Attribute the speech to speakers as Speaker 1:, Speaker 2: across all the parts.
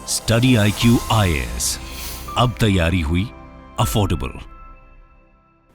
Speaker 1: Study IQ IAS, अब तैयारी हुई अफोर्डेबल।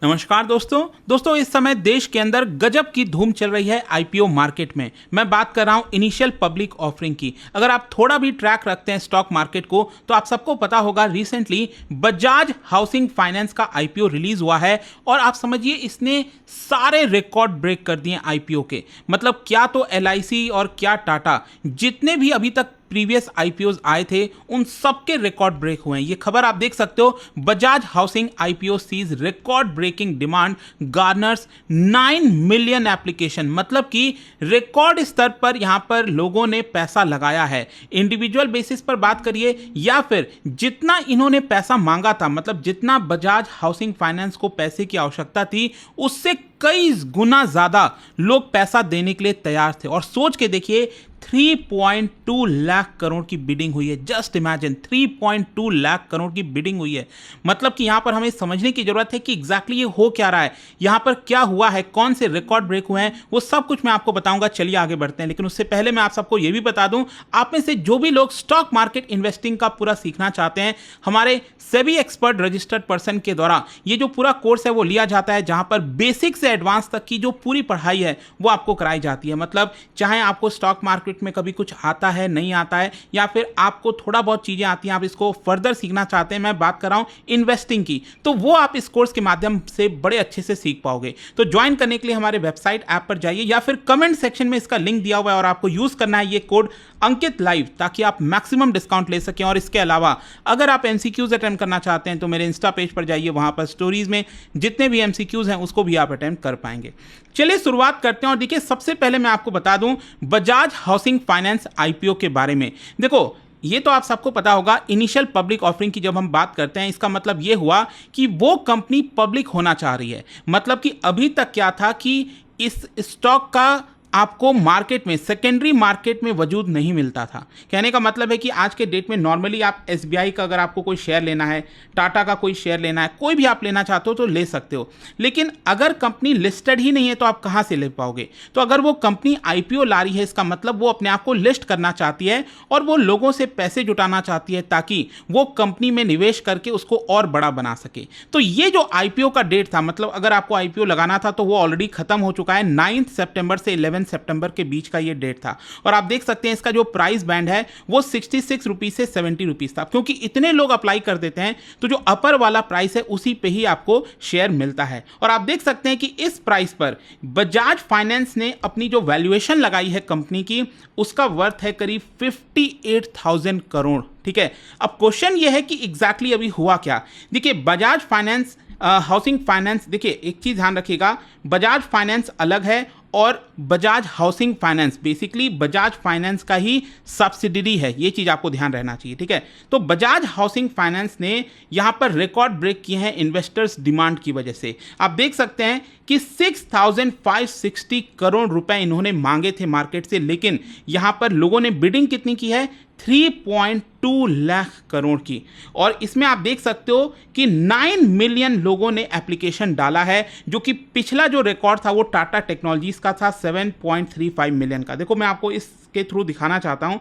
Speaker 2: नमस्कार दोस्तों इस समय देश के अंदर गजब की धूम चल रही है आईपीओ मार्केट में। मैं बात कर रहा हूं इनिशियल पब्लिक ऑफरिंग की। अगर आप थोड़ा भी ट्रैक रखते हैं स्टॉक मार्केट को तो आप सबको पता होगा रिसेंटली बजाज हाउसिंग फाइनेंस का आईपीओ रिलीज हुआ है और आप समझिए इसने सारे रिकॉर्ड ब्रेक कर दिए आईपीओ के। मतलब क्या तो LIC और क्या टाटा, जितने भी अभी तक प्रीवियस आईपीओज आए थे उन सबके रिकॉर्ड ब्रेक हुए हैं। ये खबर आप देख सकते हो, Bajaj housing IPO sees record breaking demand garners 9 million application. मतलब कि रिकॉर्ड स्तर पर यहां पर लोगों ने पैसा लगाया है। इंडिविजुअल बेसिस पर बात करिए या फिर जितना इन्होंने पैसा मांगा था, मतलब जितना बजाज हाउसिंग फाइनेंस को पैसे की आवश्यकता थी उससे कई गुना ज्यादा लोग पैसा देने के लिए तैयार थे। और सोच के देखिए 3.2 लाख करोड़ की बिडिंग हुई है। जस्ट इमेजिन 3.2 लाख करोड़ की बिडिंग हुई है। मतलब कि यहां पर हमें समझने की जरूरत है कि एग्जैक्टली ये हो क्या रहा है, यहां पर क्या हुआ है, कौन से रिकॉर्ड ब्रेक हुए हैं, वो सब कुछ मैं आपको बताऊंगा। चलिए आगे बढ़ते हैं, लेकिन उससे पहले मैं आप सबको यह भी बता दूं, आप में से जो भी लोग स्टॉक मार्केट इन्वेस्टिंग का पूरा सीखना चाहते हैं, हमारे सेबी एक्सपर्ट रजिस्टर्ड पर्सन के द्वारा ये जो पूरा कोर्स है वो लिया जाता है, जहां पर बेसिक से एडवांस तक की जो पूरी पढ़ाई है वो आपको कराई जाती है। मतलब चाहे आपको स्टॉक मार्केट में कभी कुछ आता है, नहीं आता है, या फिर आपको थोड़ा बहुत चीजें आती हैं, आप इसको फर्दर सीखना चाहते हैं, मैं बात कर रहा हूं इन्वेस्टिंग की, तो वो आप इस कोर्स के माध्यम से बड़े अच्छे से सीख पाओगे। तो ज्वाइन करने के लिए हमारे वेबसाइट ऐप पर जाइए या फिर कमेंट सेक्शन में इसका लिंक दिया हुआ है और आपको यूज करना है ये कोड अंकित लाइव, ताकि आप मैक्सिमम डिस्काउंट ले सकें। और इसके अलावा अगर आप MCQs अटेम्प्ट करना चाहते हैं तो मेरे इंस्टा पेज पर जाइए, वहां पर स्टोरीज में जितने भी MCQs हैं उसको भी आप अटेम्प्ट कर पाएंगे। चलिए शुरुआत करते हैं। और देखिए सबसे पहले मैं आपको बता दूं बजाज हाउसिंग फाइनेंस आईपीओ के बारे में। देखो ये तो आप सबको पता होगा, इनिशियल पब्लिक ऑफरिंग की जब हम बात करते हैं इसका मतलब ये हुआ कि वो कंपनी पब्लिक होना चाह रही है। मतलब कि अभी तक क्या था कि इस स्टॉक का आपको मार्केट में, सेकेंडरी मार्केट में वजूद नहीं मिलता था। कहने का मतलब है कि आज के डेट में नॉर्मली आप SBI का अगर आपको कोई शेयर लेना है, टाटा का कोई शेयर लेना है, कोई भी आप लेना चाहते हो तो ले सकते हो, लेकिन अगर कंपनी लिस्टेड ही नहीं है तो आप कहाँ से ले पाओगे। तो अगर वो कंपनी IPO ला रही है इसका मतलब वो अपने आप को लिस्ट करना चाहती है और वो लोगों से पैसे जुटाना चाहती है ताकि वो कंपनी में निवेश करके उसको और बड़ा बना सके। तो ये जो IPO का डेट था, मतलब अगर आपको IPO लगाना था तो वो ऑलरेडी खत्म हो चुका है। 9 सितंबर से 11 सितंबर के बीच का ये डेट था। और आप देख सकते हैं इसका जो प्राइस बैंड है वो 66 रुपीज से 70 रुपीज था। क्योंकि इतने लोग अप्लाई कर देते हैं तो जो अपर वाला प्राइस है उसी पे ही आपको शेयर मिलता है। और आप देख सकते हैं कि इस प्राइस पर बजाज फाइनेंस ने अपनी जो वैल्यूएशन लगाई है कंपनी की, उसका वर्थ है करीब 58,000 करोड़। ठीक है, अब क्वेश्चन ये है कि एग्जैक्टली अभी हुआ क्या। देखिए बजाज फाइनेंस हाउसिंग फाइनेंस, देखिए एक चीज ध्यान रखिएगा, बजाज फाइनेंस अलग है और Bajaj housing finance basically Bajaj finance का ही सब्सिडियरी है। ये चीज आपको ध्यान रहना चाहिए। ठीक है, तो बजाज हाउसिंग फाइनेंस ने यहां पर रिकॉर्ड ब्रेक किए हैं इन्वेस्टर्स डिमांड की वजह से। आप देख सकते हैं कि 6,560 करोड़ रुपए इन्होंने मांगे थे मार्केट से, लेकिन यहां पर लोगों ने बिडिंग कितनी की है, 3.2 लाख करोड़ की। और इसमें आप देख सकते हो कि 9 मिलियन लोगों ने एप्लीकेशन डाला है, जो कि पिछला जो रिकॉर्ड था वो टाटा टेक्नोलॉजीज का था 7.35 मिलियन का। देखो मैं आपको इसके थ्रू दिखाना चाहता हूं,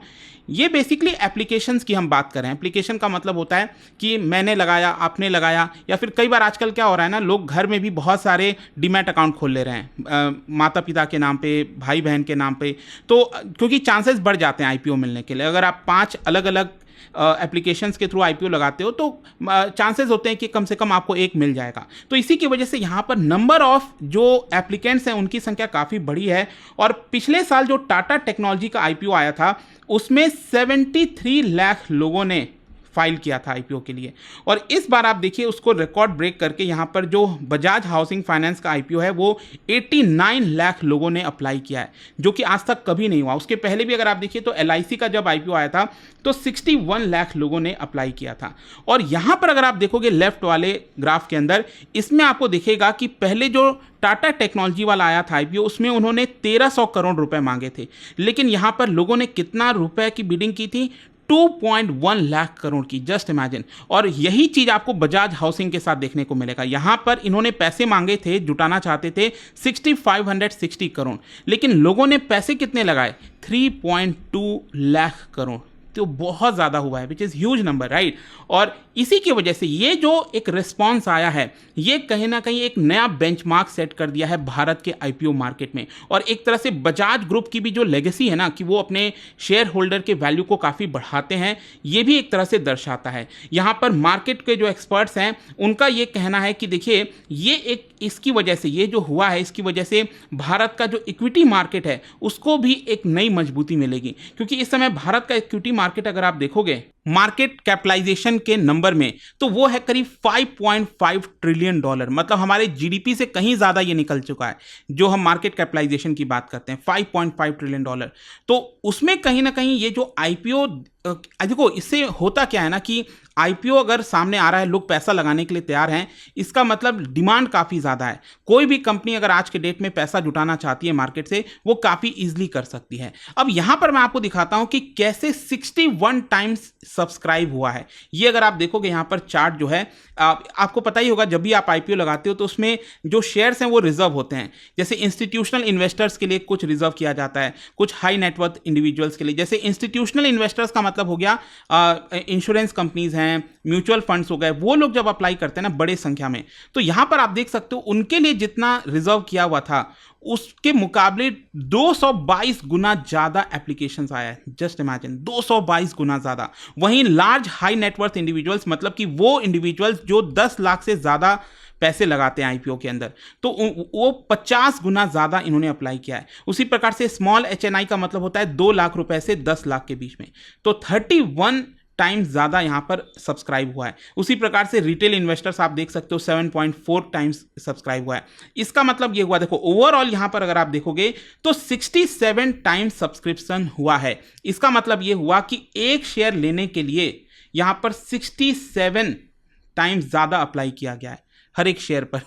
Speaker 2: ये बेसिकली एप्लीकेशंस की हम बात करें। एप्लीकेशन का मतलब होता है कि मैंने लगाया, आपने लगाया, या फिर कई बार आजकल क्या हो रहा है ना, लोग घर में भी बहुत सारे डीमैट अकाउंट खोल ले रहे हैं माता पिता के नाम पे, भाई बहन के नाम पे। तो क्योंकि चांसेस बढ़ जाते हैं IPO मिलने के लिए। अगर आप 5 अलग अलग एप्लीकेशंस के थ्रू IPO लगाते हो तो चांसेस होते हैं कि कम से कम आपको एक मिल जाएगा। तो इसी की वजह से यहाँ पर नंबर ऑफ जो एप्लीकेंट्स हैं उनकी संख्या काफ़ी बड़ी है। और पिछले साल जो टाटा टेक्नोलॉजी का IPO आया था उसमें 73 लाख लोगों ने फाइल किया था IPO के लिए। और इस बार आप देखिए उसको रिकॉर्ड ब्रेक करके यहाँ पर जो बजाज हाउसिंग फाइनेंस का IPO है वो 89 लाख लोगों ने अप्लाई किया है, जो कि आज तक कभी नहीं हुआ। उसके पहले भी अगर आप देखिए तो LIC का जब IPO आया था तो 61 लाख लोगों ने अप्लाई किया था। और यहाँ पर अगर आप देखोगे लेफ्ट वाले ग्राफ के अंदर, इसमें आपको दिखेगा कि पहले जो टाटा टेक्नोलॉजी वाला आया था IPO उसमें उन्होंने 1300 करोड़ रुपए मांगे थे, लेकिन यहाँ पर लोगों ने कितना रुपए की बिडिंग की थी, 2.1 लाख करोड़ की। Just imagine. और यही चीज आपको बजाज हाउसिंग के साथ देखने को मिलेगा। यहां पर इन्होंने पैसे मांगे थे, जुटाना चाहते थे 6560 करोड़, लेकिन लोगों ने पैसे कितने लगाए, 3.2 लाख करोड़। तो बहुत ज़्यादा हुआ है, which is huge number, right. और इसी की वजह से ये जो एक रिस्पॉन्स आया है, ये कहीं ना कहीं एक नया बेंचमार्क सेट कर दिया है भारत के आईपीओ मार्केट में। और एक तरह से बजाज ग्रुप की भी जो लेगेसी है ना, कि वो अपने शेयर होल्डर के वैल्यू को काफ़ी बढ़ाते हैं, ये भी एक तरह से दर्शाता है। यहाँ पर मार्केट के जो एक्सपर्ट्स हैं, उनका ये कहना है कि देखिए, ये एक इसकी वजह से, ये जो हुआ है, इसकी वजह से भारत का जो इक्विटी मार्केट है उसको भी एक नई मजबूती मिलेगी। क्योंकि इस समय भारत का इक्विटी मार्केट अगर आप देखोगे मार्केट कैपिटलाइजेशन के नंबर में, तो वो है करीब 5.5 ट्रिलियन डॉलर, मतलब हमारे जीडीपी से कहीं ज़्यादा ये निकल चुका है। जो हम मार्केट कैपिटलाइजेशन की बात करते हैं 5.5 ट्रिलियन डॉलर, तो उसमें कहीं ना कहीं ये जो आईपीओ, देखो इससे होता क्या है ना, कि आईपीओ अगर सामने आ रहा है, लोग पैसा लगाने के लिए तैयार हैं, इसका मतलब डिमांड काफ़ी ज़्यादा है। कोई भी कंपनी अगर आज के डेट में पैसा जुटाना चाहती है मार्केट से, वो काफ़ी ईजिली कर सकती है। अब यहाँ पर मैं आपको दिखाता हूँ कि कैसे 61 टाइम्स सब्सक्राइब हुआ है। ये अगर आप देखोगे यहाँ पर चार्ट जो है, आपको पता ही होगा, जब भी आप आईपीओ लगाते हो तो उसमें जो शेयर्स हैं वो रिजर्व होते हैं। जैसे इंस्टीट्यूशनल इन्वेस्टर्स के लिए कुछ रिजर्व किया जाता है, कुछ हाई नेटवर्थ इंडिविजुअल्स के लिए। जैसे इंस्टीट्यूशनल इन्वेस्टर्स का मतलब हो गया इंश्योरेंस कंपनीज हैं, म्यूचुअल फंड्स हो गए, वो लोग जब अप्लाई करते हैं ना बड़े संख्या में, तो यहां पर आप देख सकते हो उनके लिए जितना रिजर्व किया हुआ था उसके मुकाबले 222 गुना ज्यादा एप्लीकेशंस आया है। जस्ट इमेजिन, 222 गुना ज्यादा। वहीं लार्ज हाई नेटवर्थ इंडिविजुअल्स, मतलब कि वो इंडिविजुअल्स जो 10 लाख से ज्यादा पैसे लगाते हैं आईपीओ के अंदर, तो वो 50 गुना ज़्यादा इन्होंने अप्लाई किया है। उसी प्रकार से स्मॉल एचएनआई का मतलब होता है 2 लाख रुपए से 10 लाख के बीच में, तो 31 टाइम्स ज़्यादा यहाँ पर सब्सक्राइब हुआ है। उसी प्रकार से रिटेल इन्वेस्टर्स आप देख सकते हो 7.4 टाइम्स सब्सक्राइब हुआ है। इसका मतलब ये हुआ, देखो ओवरऑल यहाँ पर अगर आप देखोगे तो 67 टाइम्स सब्सक्रिप्शन हुआ है। इसका मतलब ये हुआ कि एक शेयर लेने के लिए यहाँ पर 67 टाइम्स ज़्यादा अप्लाई किया गया है हर एक शेयर पर,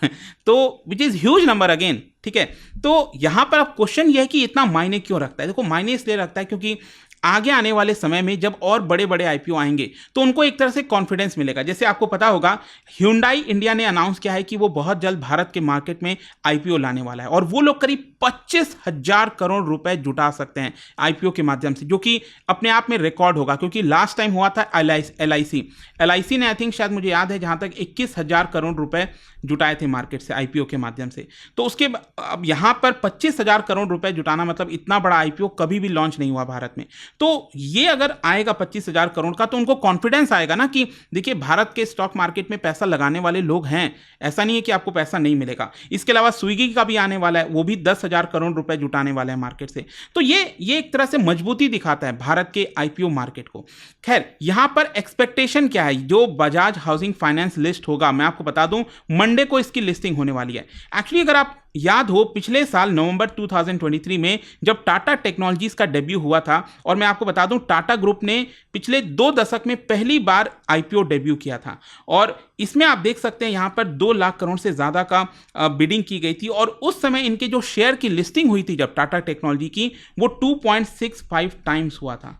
Speaker 2: तो which is huge number again, ठीक है। तो यहाँ पर अब क्वेश्चन ये है कि इतना मायने क्यों रखता है। देखो मायने इसलिए रखता है क्योंकि आगे आने वाले समय में जब और बड़े बड़े आईपीओ आएंगे तो उनको एक तरह से कॉन्फिडेंस मिलेगा। जैसे आपको पता होगा Hyundai इंडिया ने अनाउंस किया है कि वो बहुत जल्द भारत के मार्केट में आईपीओ लाने वाला है, और वो लोग करीब 25,000 करोड़ रुपए जुटा सकते हैं आईपीओ के माध्यम से, जो कि अपने आप में रिकॉर्ड होगा। क्योंकि लास्ट टाइम हुआ था एलआईसी ने, आई थिंक शायद मुझे याद है जहां तक 21,000 करोड़ रुपए जुटाए थे मार्केट से आईपीओ के माध्यम से। तो उसके अब यहां पर 25,000 करोड़ रुपए जुटाना, मतलब इतना बड़ा आईपीओ कभी भी लॉन्च नहीं हुआ भारत में। तो ये अगर आएगा 25,000 करोड़ का, तो उनको कॉन्फिडेंस आएगा ना कि देखिए भारत के स्टॉक मार्केट में पैसा लगाने वाले लोग हैं, ऐसा नहीं है कि आपको पैसा नहीं मिलेगा। इसके अलावा स्विगी का भी आने वाला है, वो भी 10,000 करोड़ रुपए जुटाने वाला है मार्केट से। तो ये एक तरह से मजबूती दिखाता है भारत के आईपीओ मार्केट को। खैर यहां पर एक्सपेक्टेशन क्या है, जो बजाज हाउसिंग फाइनेंस लिस्ट होगा, मैं आपको बता दूं मंडे को इसकी लिस्टिंग होने वाली है। एक्चुअली अगर आप याद हो, पिछले साल नवंबर 2023 में जब टाटा टेक्नोलॉजीज का डेब्यू हुआ था, और मैं आपको बता दूं टाटा ग्रुप ने पिछले 2 दशक में पहली बार आईपीओ डेब्यू किया था, और इसमें आप देख सकते हैं यहां पर 2 लाख करोड़ से ज्यादा का बिडिंग की गई थी। और उस समय इनके जो शेयर की लिस्टिंग हुई थी जब टाटा टेक्नोलॉजी की, वो 2.65 टाइम्स हुआ था,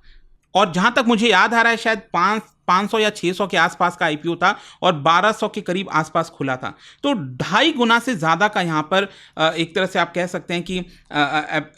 Speaker 2: और जहां तक मुझे याद आ रहा है शायद 500 या 600 के आसपास का आईपीओ था, और 1200 के करीब आसपास खुला था। तो 2.5 गुना से ज़्यादा का यहाँ पर एक तरह से आप कह सकते हैं कि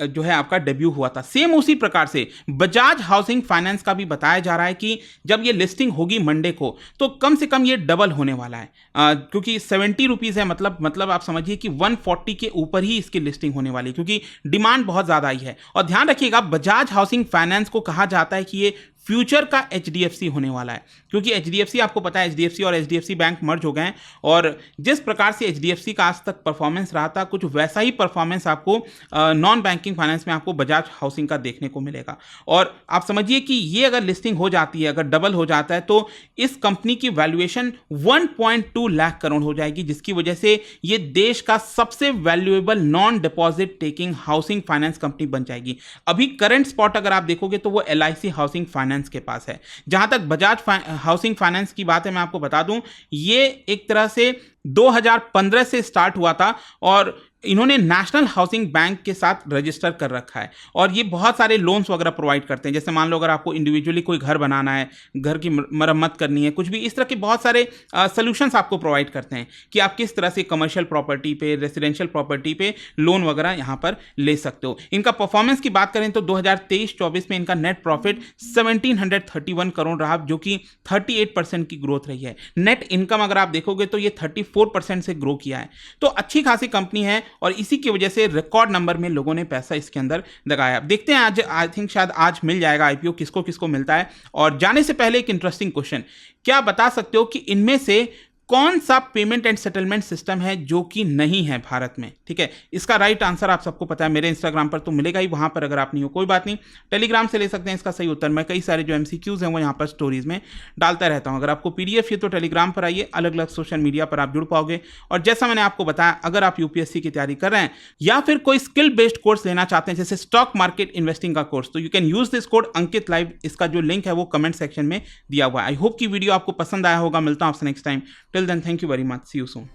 Speaker 2: जो है आपका डेब्यू हुआ था। सेम उसी प्रकार से बजाज हाउसिंग फाइनेंस का भी बताया जा रहा है कि जब ये लिस्टिंग होगी मंडे को, तो कम से कम ये डबल होने वाला है, क्योंकि 70 रुपीज़ है, मतलब आप समझिए कि 140 के ऊपर ही इसकी लिस्टिंग होने वाली है, क्योंकि डिमांड बहुत ज़्यादा आई है। और ध्यान रखिएगा, बजाज हाउसिंग फाइनेंस को कहा जाता है कि ये फ्यूचर का एचडीएफसी होने वाला है, क्योंकि एचडीएफसी आपको पता है एचडीएफसी और एचडीएफसी बैंक मर्ज हो गए हैं, और जिस प्रकार से एचडीएफसी का आज तक परफॉर्मेंस रहा था, कुछ वैसा ही परफॉर्मेंस आपको नॉन बैंकिंग फाइनेंस में आपको बजाज हाउसिंग का देखने को मिलेगा। और आप समझिए कि ये अगर लिस्टिंग हो जाती है, अगर डबल हो जाता है, तो इस कंपनी की वैल्यूएशन 1.2 लाख करोड़ हो जाएगी, जिसकी वजह से ये देश का सबसे valuable non deposit taking housing finance company बन जाएगी। अभी करंट स्पॉट अगर आप देखोगे तो वो एलआईसी हाउसिंग फाइनेंस के पास है। जहां तक बजाज हाउसिंग फाइनेंस की बात है, मैं आपको बता दूं, ये एक तरह से 2015 से स्टार्ट हुआ था, और इन्होंने नेशनल हाउसिंग बैंक के साथ रजिस्टर कर रखा है और ये बहुत सारे लोन्स वगैरह प्रोवाइड करते हैं। जैसे मान लो अगर आपको इंडिविजुअली कोई घर बनाना है, घर की मरम्मत करनी है, कुछ भी इस तरह के बहुत सारे सॉल्यूशंस आपको प्रोवाइड करते हैं कि आप किस तरह से कमर्शियल प्रॉपर्टी पे, रेसिडेंशियल प्रॉपर्टी पे लोन वगैरह यहाँ पर ले सकते हो। इनका परफॉर्मेंस की बात करें तो 2023-24 में इनका नेट प्रॉफिट 1731 करोड़ रहा, जो कि 38% की ग्रोथ रही है। नेट इनकम अगर आप देखोगे तो ये 34% से ग्रो किया है। तो अच्छी खासी कंपनी है और इसी की वजह से रिकॉर्ड नंबर में लोगों ने पैसा इसके अंदर लगाया। देखते हैं आज, आई थिंक शायद आज मिल जाएगा आईपीओ, किसको किसको मिलता है। और जाने से पहले एक इंटरेस्टिंग क्वेश्चन, क्या बता सकते हो कि इनमें से कौन सा पेमेंट एंड सेटलमेंट सिस्टम है जो कि नहीं है भारत में? ठीक है, इसका राइट आंसर आप सबको पता है, मेरे इंस्टाग्राम पर तो मिलेगा ही, वहां पर अगर आप नहीं हो कोई बात नहीं, टेलीग्राम से ले सकते हैं इसका सही उत्तर। मैं कई सारे जो एमसीक्यूज हैं वो यहाँ पर स्टोरीज में डालता रहता हूँ। अगर आपको पीडीएफ है तो टेलीग्राम पर आइए, अलग अलग सोशल मीडिया पर आप जुड़ पाओगे। और जैसा मैंने आपको बताया, अगर आप यूपीएससी की तैयारी कर रहे हैं या फिर कोई स्किल बेस्ड कोर्स लेना चाहते हैं जैसे स्टॉक मार्केट इन्वेस्टिंग का कोर्स, तो you can use this code Ankit live. इसका जो लिंक है वो कमेंट सेक्शन में दिया हुआ है। आई होप की वीडियो आपको पसंद आया होगा। मिलता हूं आपसे next time. Till then, thank you very much. See you soon.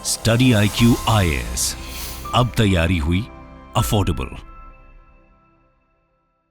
Speaker 1: Study IQ IAS, अब तैयारी हुई अफोर्डेबल।